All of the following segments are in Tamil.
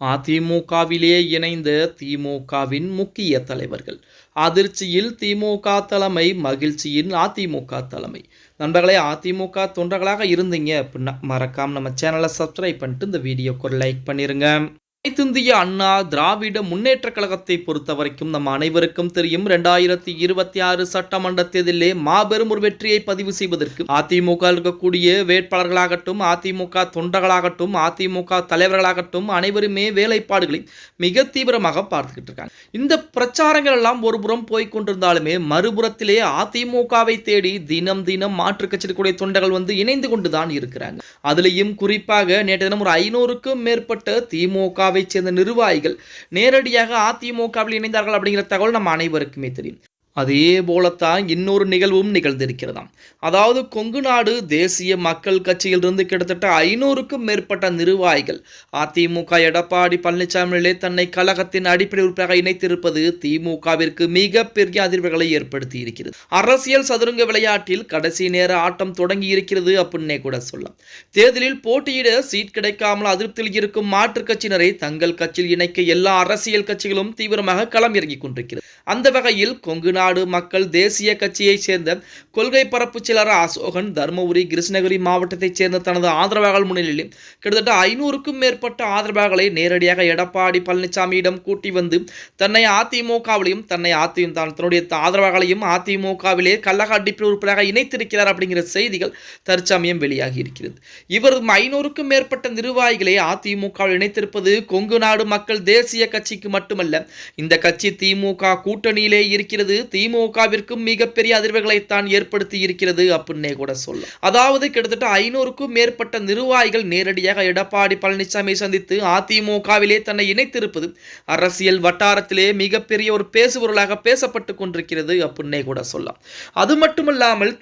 அதிமுகவிலே இணைந்த திமுகவின் முக்கிய தலைவர்கள். அதிர்ச்சியில் திமுக தலைமை, மகிழ்ச்சியில் அதிமுக தலைமை. நண்பர்களே, அதிமுக தொண்டர்களாக இருந்தீங்க அப்படின்னா மறக்காம நம்ம சேனலை சப்ஸ்கிரைப் பண்ணிட்டு இந்த வீடியோக்கு ஒரு லைக் பண்ணிருங்க. அனைத்திந்திய அண்ணா திராவிட முன்னேற்ற கழகத்தை பொறுத்த வரைக்கும் நம்ம அனைவருக்கும் தெரியும், 2026 சட்டமன்ற தேர்தலிலே மாபெரும் ஒரு வெற்றியை பதிவு செய்வதற்கு அதிமுக இருக்கக்கூடிய வேட்பாளர்களாகட்டும், அதிமுக தொண்டர்களாகட்டும், அதிமுக தலைவர்களாகட்டும் அனைவருமே வேலைப்பாடுகளை மிக தீவிரமாக பார்த்துக்கிட்டு இருக்காங்க. இந்த பிரச்சாரங்கள் எல்லாம் ஒரு புறம் போய்கொண்டிருந்தாலுமே மறுபுறத்திலே அதிமுகவை தேடி தினம் தினம் மாற்றுக் கட்சிகளுடைய தொண்டர்கள் இணைந்து கொண்டுதான் இருக்கிறாங்க. அதுலேயும் குறிப்பாக நேற்று தினம் ஒரு 500க்கும் மேற்பட்ட திமுகவை சேர்ந்த நிர்வாகிகள் நேரடியாக அதிமுகவில் இணைந்தார்கள் அப்படிங்கிற தகவல் நம்ம அனைவருக்குமே தெரியும். அதே போலத்தான் இன்னொரு நிகழ்வும் நிகழ்ந்திருக்கிறதாம். அதாவது கொங்கு நாடு தேசிய மக்கள் கட்சியிலிருந்து கிட்டத்தட்ட 500க்கும் மேற்பட்ட நிர்வாகிகள் அதிமுக எடப்பாடி பழனிசாமியிலே தன்னை கழகத்தின் அடிப்படை உறுப்பினராக இணைத்திருப்பது திமுகவிற்கு மிகப்பெரிய அதிர்வுகளை ஏற்படுத்தி இருக்கிறது. அரசியல் சதுரங்க விளையாட்டில் கடைசி நேர ஆட்டம் தொடங்கி இருக்கிறது அப்படின்னே கூட சொல்லலாம். தேர்தலில் போட்டியிட சீட் கிடைக்காமல் அதிருப்தியில் இருக்கும் மாற்றுக் கட்சியினரை தங்கள் கட்சியில் இணைக்க எல்லா அரசியல் கட்சிகளும் தீவிரமாக களம் இறங்கிக் கொண்டிருக்கிறது. அந்த வகையில் கொங்கு நாடு மக்கள் தேசிய கட்சியைச் சேர்ந்த கொள்கை பரப்பு செயலர் அசோகன் தர்மபுரி, கிருஷ்ணகிரி மாவட்டத்தைச் சேர்ந்த தனது ஆதரவாளர்கள் முன்னிலையில் கிட்டத்தட்ட 500க்கும் மேற்பட்ட ஆதரவாளர்களை நேரடியாக எடப்பாடி பழனிசாமியிடம் கூட்டி வந்து தன்னை அதிமுகவிலையும் தன்னுடைய ஆதரவாளர்களையும் அதிமுகவிலே கழக அடிப்படை உறுப்பினராக இணைத்திருக்கிறார் அப்படிங்கிற செய்திகள் தற்சமயம் வெளியாகி இருக்கிறது. இவர் 500க்கும் மேற்பட்ட நிர்வாகிகளை அதிமுகவில் இணைத்திருப்பது கொங்கு நாடு மக்கள் தேசிய கட்சிக்கு மட்டுமல்ல, இந்த கட்சி திமுக கூட்டணியிலே இருக்கிறது, திமுகவிற்கும் மிகப்பெரிய அதிர்வுகளைத்தான் ஏற்படுத்தி இருக்கிறது அப்படின்னே கூட சொல்லலாம். அதாவது கிட்டத்தட்ட 500க்கும் மேற்பட்ட நிர்வாகிகள் நேரடியாக எடப்பாடி பழனிசாமி சந்தித்து அதிமுகவிலே தன்னை இணைத்திருப்பது அரசியல் வட்டாரத்திலே மிகப்பெரிய ஒரு பேசுபொருளாக பேசப்பட்டு கொண்டிருக்கிறது அப்படின்னே கூட சொல்லலாம். அது மட்டுமல்லாமல்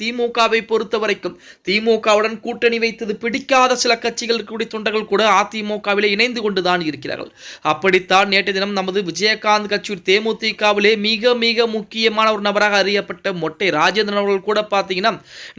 திமுகவை பொறுத்த வரைக்கும் திமுகவுடன் கூட்டணி வைத்தது பிடிக்காத சில கட்சிகள் கூடிய தொண்டர்கள் கூட அதிமுகவிலே இணைந்து கொண்டுதான் இருக்கிறார்கள். அப்படித்தான் நேற்று தினம் நமது விஜயகாந்த் கட்சி தேமுதிகவிலே மிக மிக முக்கியமான ஒரு நபராக அறியப்பட்ட மொட்டை ராஜேந்திரன் அவர்கள் கூட பார்த்தீங்கன்னா,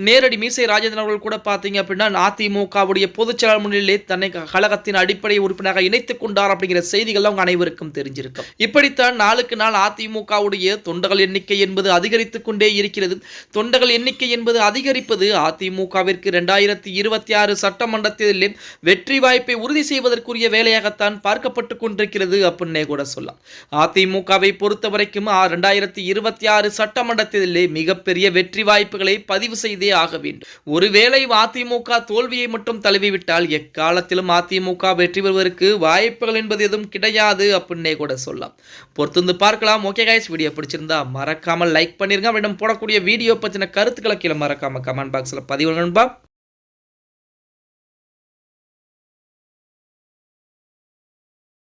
நேரடி மீசை ராஜேந்திரன் அவர்கள் கூட பார்த்தீங்க அப்படின்னா அதிமுகவுடைய பொதுச் செயலாளர் முன்னிலையிலே தன்னை கழகத்தின் அடிப்படை உறுப்பினராக இணைத்துக் கொண்டார் அப்படிங்கிற செய்திகள் அவங்க அனைவருக்கும் தெரிஞ்சிருக்கும். இப்படித்தான் நாளுக்கு நாள் அதிமுகவுடைய தொண்டர்கள் எண்ணிக்கை என்பது அதிகரித்துக் கொண்டே இருக்கிறது. தொண்டர்கள் எண்ணிக்கை என்பது அதிகரிப்பது அதிமுகவிற்கு 2026 சட்டமன்ற தேர்தலில் வெற்றி வாய்ப்பை உறுதி செய்வதற்குரிய வேலையாகத்தான் பார்க்கப்பட்டு கொண்டிருக்கிறது அப்படின்னே கூட சொல்லலாம். அதிமுகவை பொறுத்த வரைக்கும் 2026 சட்டமன்ற தேர்தலிலே மிகப்பெரிய வெற்றி வாய்ப்புகளை பதிவு செய்தே ஆக வேண்டும். ஒருவேளை அதிமுக தோல்வியை மட்டும் தழுவிவிட்டால் எக்காலத்திலும் அதிமுக வெற்றி பெறுவதற்கு வாய்ப்புகள் என்பது எதுவும் கிடையாது அப்படின்னே கூட சொல்லலாம். பொறுத்து பார்க்கலாம். ஓகே கைஸ், வீடியோ பிடிச்சிருந்தா மறக்காம லைக் பண்ணிருங்க. போடக்கூடிய வீடியோ பற்றின கருத்துக்களை கீழே மறக்காம கமெண்ட் பாக்ஸ்ல பதிவு நண்பா.